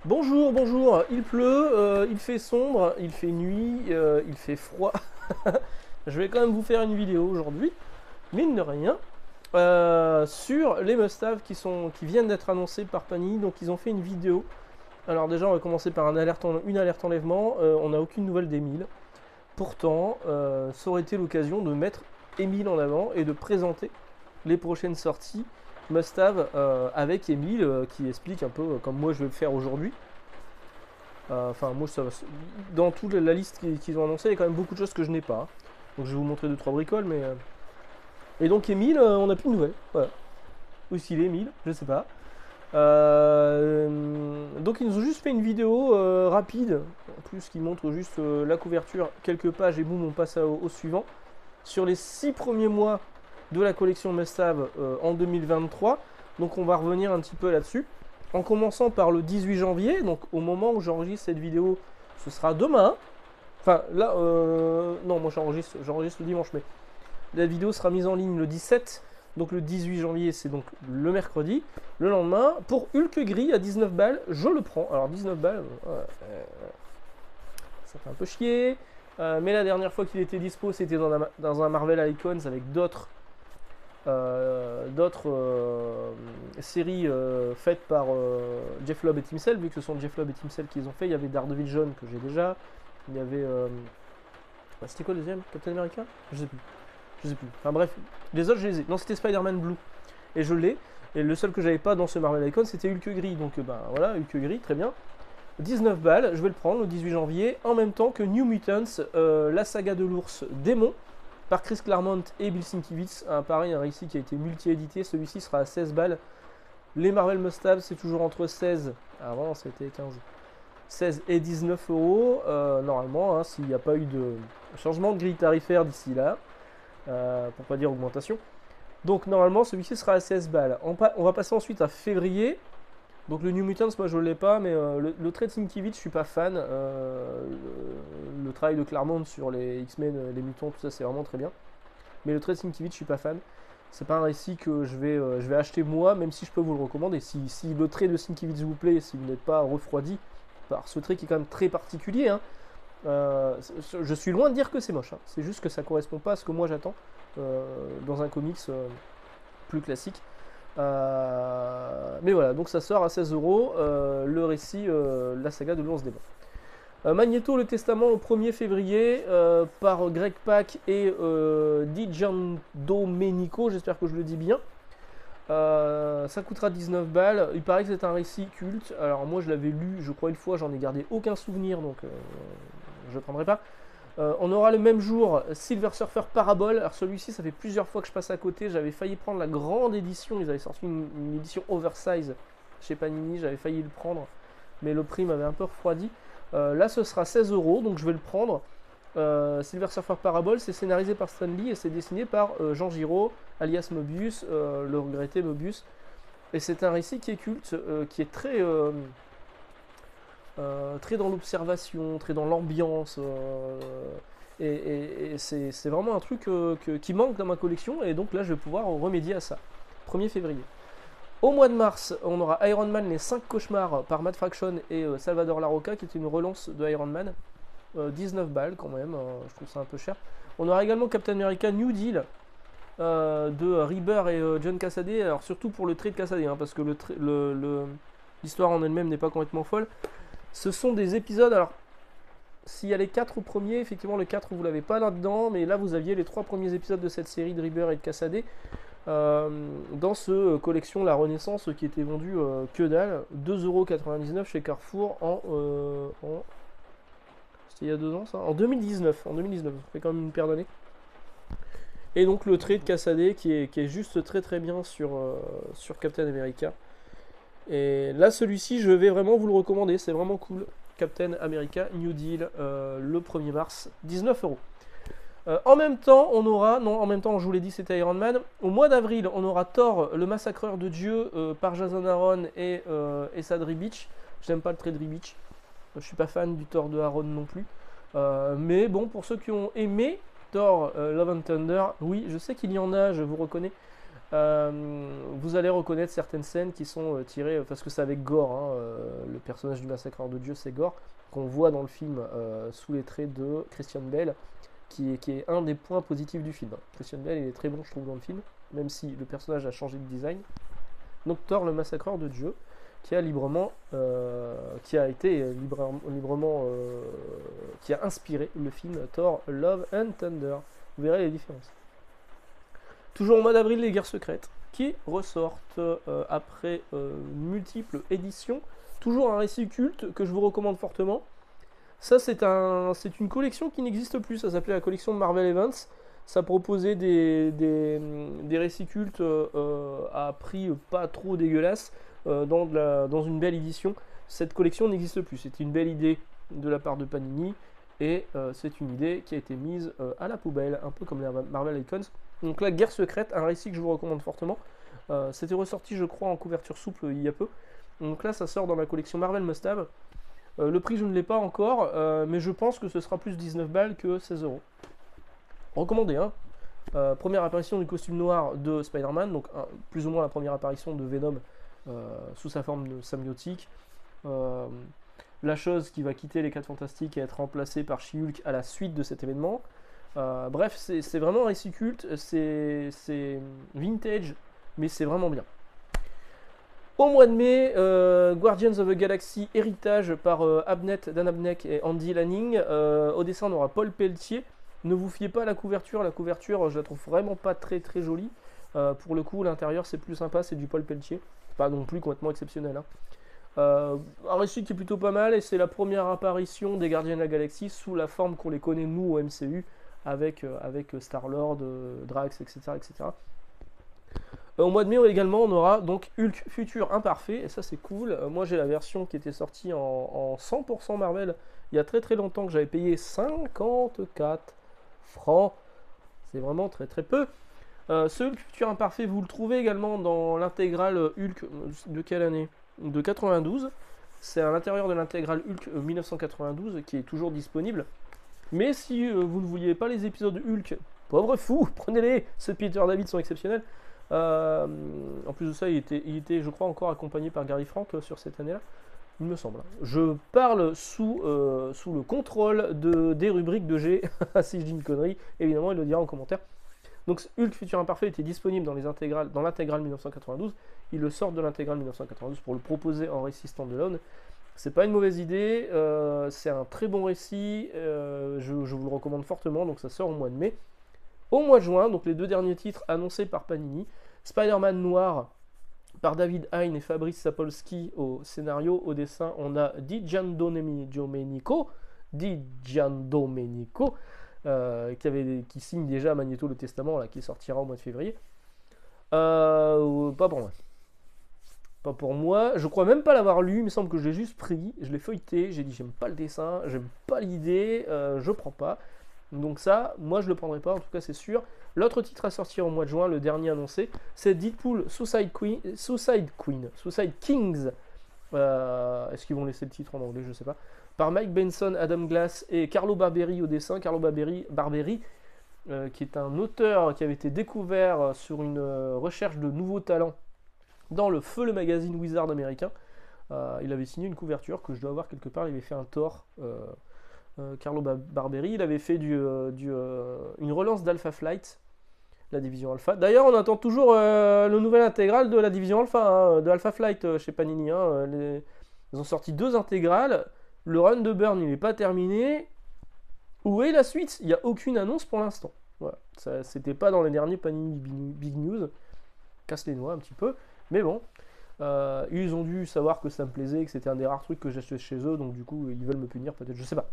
Bonjour, bonjour, il pleut, il fait sombre, il fait nuit, il fait froid. Je vais quand même vous faire une vidéo aujourd'hui, mine de rien, sur les must-have qui viennent d'être annoncés par Panini. Donc ils ont fait une vidéo. Alors déjà on va commencer par une alerte enlèvement, on n'a aucune nouvelle d'Emile. Pourtant, ça aurait été l'occasion de mettre Emile en avant et de présenter les prochaines sorties must-have avec Emile qui explique un peu comme moi je vais le faire aujourd'hui. Enfin, moi, dans toute la liste qu'ils ont annoncée, il y a quand même beaucoup de choses que je n'ai pas. Donc, je vais vous montrer 2-3 bricoles, mais. Et donc, Emile, on n'a plus de nouvelles. Voilà. Où est-ce qu'il est, Emile? Je sais pas. Donc, ils nous ont juste fait une vidéo rapide, en plus, qui montre juste la couverture, quelques pages, et boum, on passe au suivant. Sur les 6 premiers mois de la collection Must-Have en 2023. Donc, on va revenir un petit peu là-dessus. En commençant par le 18 janvier, donc au moment où j'enregistre cette vidéo, ce sera demain. Enfin là, non, moi j'enregistre le dimanche, mais la vidéo sera mise en ligne le 17. Donc le 18 janvier, c'est donc le mercredi. Le lendemain, pour Hulk gris à 19 balles, je le prends. Alors 19 balles, ça fait un peu chier. Mais la dernière fois qu'il était dispo, c'était dans un Marvel Icons avec d'autres séries faites par Jeff Lobb et Tim Sale, vu que ce sont Jeff Lobb et Tim Sale qui les ont fait. Il y avait Daredevil jaune que j'ai déjà. Il y avait. C'était quoi le deuxième? Captain America? Je sais plus. Je sais plus. Enfin bref, les autres je les ai. Non, c'était Spider-Man Blue. Et je l'ai. Et le seul que j'avais pas dans ce Marvel Icon, c'était Hulk gris. Donc ben voilà, Hulk gris, très bien. 19 balles, je vais le prendre le 18 janvier, en même temps que New Mutants, la saga de l'ours démon, par Chris Claremont et Bill Sienkiewicz. Pareil, un récit qui a été multi-édité. Celui-ci sera à 16 balles. Les Marvel Must-Have, c'est toujours entre 16. Avant, c'était 15. 16 et 19 euros. Normalement, hein, s'il n'y a pas eu de changement de grille tarifaire d'ici là. Pour pas dire augmentation. Donc, normalement, celui-ci sera à 16 balles. On va passer ensuite à février. Donc le New Mutants, moi je l'ai pas, mais le trait de Sienkiewicz, je suis pas fan. Le travail de Claremont sur les X-Men, les mutants, tout ça, c'est vraiment très bien. Mais le trait de Sienkiewicz, je suis pas fan. C'est pas un récit que je vais acheter moi, même si je peux vous le recommander. Si le trait de Sienkiewicz vous plaît, si vous n'êtes pas refroidi par ce trait qui est quand même très particulier, hein, je suis loin de dire que c'est moche. Hein. C'est juste que ça correspond pas à ce que moi j'attends dans un comics plus classique. Mais voilà, donc ça sort à 16 euros le récit, la saga de l'ours démon. Magneto, le Testament au 1er février par Greg Pak et Di Giandomenico, j'espère que je le dis bien. Ça coûtera 19 balles. Il paraît que c'est un récit culte. Alors moi je l'avais lu, je crois une fois, j'en ai gardé aucun souvenir, donc je ne prendrai pas. On aura le même jour Silver Surfer Parabole. Alors celui-ci, ça fait plusieurs fois que je passe à côté. J'avais failli prendre la grande édition. Ils avaient sorti une édition oversize chez Panini. J'avais failli le prendre, mais le prix m'avait un peu refroidi. Là, ce sera 16 euros, donc je vais le prendre. Silver Surfer Parabole, c'est scénarisé par Stan Lee et c'est dessiné par Jean Giraud, alias Mobius, le regretté Mobius. Et c'est un récit qui est culte, qui est très dans l'observation, très dans l'ambiance. Et c'est vraiment un truc qui manque dans ma collection. Et donc là, je vais pouvoir remédier à ça. 1er février. Au mois de mars, on aura Iron Man, les 5 cauchemars par Matt Fraction et Salvador Larroca, qui est une relance de Iron Man. 19 balles quand même, je trouve ça un peu cher. On aura également Captain America New Deal de Reber et John Cassaday. Alors surtout pour le trait de Cassaday, hein, parce que l'histoire en elle-même n'est pas complètement folle. Ce sont des épisodes, alors s'il y a les 4 premiers, effectivement le 4 vous l'avez pas là-dedans, mais là vous aviez les 3 premiers épisodes de cette série de Reber et de Cassaday dans ce collection La Renaissance qui était vendu que dalle, 2,99€ chez Carrefour c'était il y a 2 ans ça, en 2019, ça fait quand même une paire d'années. Et donc le trait de Cassaday qui est juste très très bien sur Captain America. Et là, celui-ci, je vais vraiment vous le recommander. C'est vraiment cool. Captain America New Deal, le 1er mars, 19 euros. En même temps, on aura... Non, en même temps, je vous l'ai dit, c'était Iron Man. Au mois d'avril, on aura Thor, le massacreur de Dieu, par Jason Aaron et Sad Ribic. J'aime pas le trait de Ribic. Je suis pas fan du Thor de Aaron non plus. Mais bon, pour ceux qui ont aimé Thor, Love and Thunder, oui, je sais qu'il y en a, je vous reconnais. Vous allez reconnaître certaines scènes qui sont tirées, parce que c'est avec Gore, hein, le personnage du massacreur de Dieu, c'est Gore, qu'on voit dans le film sous les traits de Christian Bale, qui est un des points positifs du film. Christian Bale, il est très bon, je trouve, dans le film, même si le personnage a changé de design. Donc Thor, le massacreur de Dieu, qui a qui a inspiré le film Thor Love and Thunder. Vous verrez les différences. Toujours au mois d'avril, les guerres secrètes, qui ressortent après multiples éditions. Toujours un récit culte que je vous recommande fortement. Ça, c'est une collection qui n'existe plus. Ça s'appelait la collection Marvel Events. Ça proposait des récits cultes à prix pas trop dégueulasse dans une belle édition. Cette collection n'existe plus. C'était une belle idée de la part de Panini. Et c'est une idée qui a été mise à la poubelle, un peu comme les Marvel Icons. Donc la guerre secrète, un récit que je vous recommande fortement. C'était ressorti, je crois, en couverture souple il y a peu. Donc là, ça sort dans la collection Marvel Must Have. Le prix, je ne l'ai pas encore, mais je pense que ce sera plus 19 balles que 16 euros. Recommandé, hein. Première apparition du costume noir de Spider-Man, donc plus ou moins la première apparition de Venom sous sa forme de symbiotique. La chose qui va quitter les 4 Fantastiques et être remplacée par She-Hulk à la suite de cet événement. Bref, c'est vraiment un récit culte, c'est vintage, mais c'est vraiment bien. Au mois de mai, Guardians of the Galaxy Héritage par Dan Abnett et Andy Lanning. Au dessin, on aura Paul Pelletier. Ne vous fiez pas à la couverture, je la trouve vraiment pas très très jolie. Pour le coup, l'intérieur c'est plus sympa, c'est du Paul Pelletier. Pas non plus complètement exceptionnel, hein. Un récit qui est plutôt pas mal, et c'est la première apparition des Gardiens de la Galaxie sous la forme qu'on les connaît nous au MCU, avec Star-Lord, Drax, etc. etc. Au mois de mai également, on aura donc Hulk Futur Imparfait, et ça c'est cool. Moi j'ai la version qui était sortie en 100% Marvel il y a très très longtemps, que j'avais payé 54 francs. C'est vraiment très très peu. Ce Hulk Futur Imparfait, vous le trouvez également dans l'intégrale Hulk de quelle année ? De 92. C'est à l'intérieur de l'intégrale Hulk 1992 qui est toujours disponible. Mais si vous ne vouliez pas les épisodes Hulk, pauvre fou, prenez-les. Ceux de Peter David sont exceptionnels. En plus de ça, il était, je crois, encore accompagné par Gary Frank sur cette année-là. Il me semble. Je parle sous le contrôle des rubriques de G. Si je dis une connerie, évidemment, il le dira en commentaire. Donc Hulk Futur Imparfait était disponible dans l'intégrale 1992. Ils le sortent de l'intégrale 1992 pour le proposer en récit standalone. C'est pas une mauvaise idée, c'est un très bon récit, je vous le recommande fortement, donc ça sort au mois de mai. Au mois de juin, donc les deux derniers titres annoncés par Panini, Spider-Man Noir par David Hein et Fabrice Sapolsky au scénario, au dessin on a Di Giandomenico, qui signe déjà Magneto le Testament, là, qui sortira au mois de février. Pas pour moi. Pas pour moi. Je crois même pas l'avoir lu. Il me semble que je l'ai juste pris. Je l'ai feuilleté. J'ai dit j'aime pas le dessin, j'aime pas l'idée, je prends pas. Donc ça, moi je le prendrai pas. En tout cas, c'est sûr. L'autre titre à sortir au mois de juin, le dernier annoncé, c'est Deadpool Suicide Kings. Est-ce qu'ils vont laisser le titre en anglais? Je sais pas. Par Mike Benson, Adam Glass et Carlo Barberi au dessin. Carlo Barberi, qui est un auteur qui avait été découvert sur une recherche de nouveaux talents dans le Feu, le magazine Wizard américain. Il avait signé une couverture que je dois avoir quelque part. Il avait fait un Thor, Carlo Barberi. Il avait fait une relance d'Alpha Flight, la division Alpha. D'ailleurs, on attend toujours le nouvel intégral de la division Alpha, hein, de Alpha Flight chez Panini. Hein. Ils ont sorti 2 intégrales. Le run de Burn, il n'est pas terminé. Où est la suite? Il n'y a aucune annonce pour l'instant. Voilà. C'était pas dans les derniers Panini Big News. Casse les noix un petit peu. Mais bon, ils ont dû savoir que ça me plaisait, que c'était un des rares trucs que j'achetais chez eux, donc du coup ils veulent me punir peut-être, je sais pas.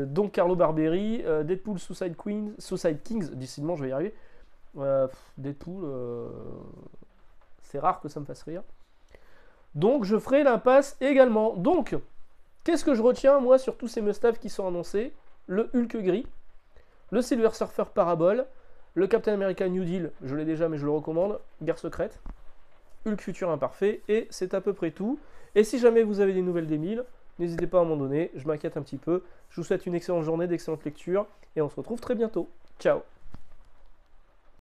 Donc Carlo Barberi, Deadpool Suicide Kings, décidément je vais y arriver. Deadpool, c'est rare que ça me fasse rire. Donc je ferai l'impasse également. Donc, qu'est-ce que je retiens moi sur tous ces must-have qui sont annoncés? Le Hulk gris, le Silver Surfer Parabole, le Captain America New Deal, je l'ai déjà mais je le recommande, Guerre secrète, Hulk Futur Imparfait, et c'est à peu près tout. Et si jamais vous avez des nouvelles des 1000, n'hésitez pas à m'en donner, je m'inquiète un petit peu. Je vous souhaite une excellente journée, d'excellentes lectures, et on se retrouve très bientôt. Ciao!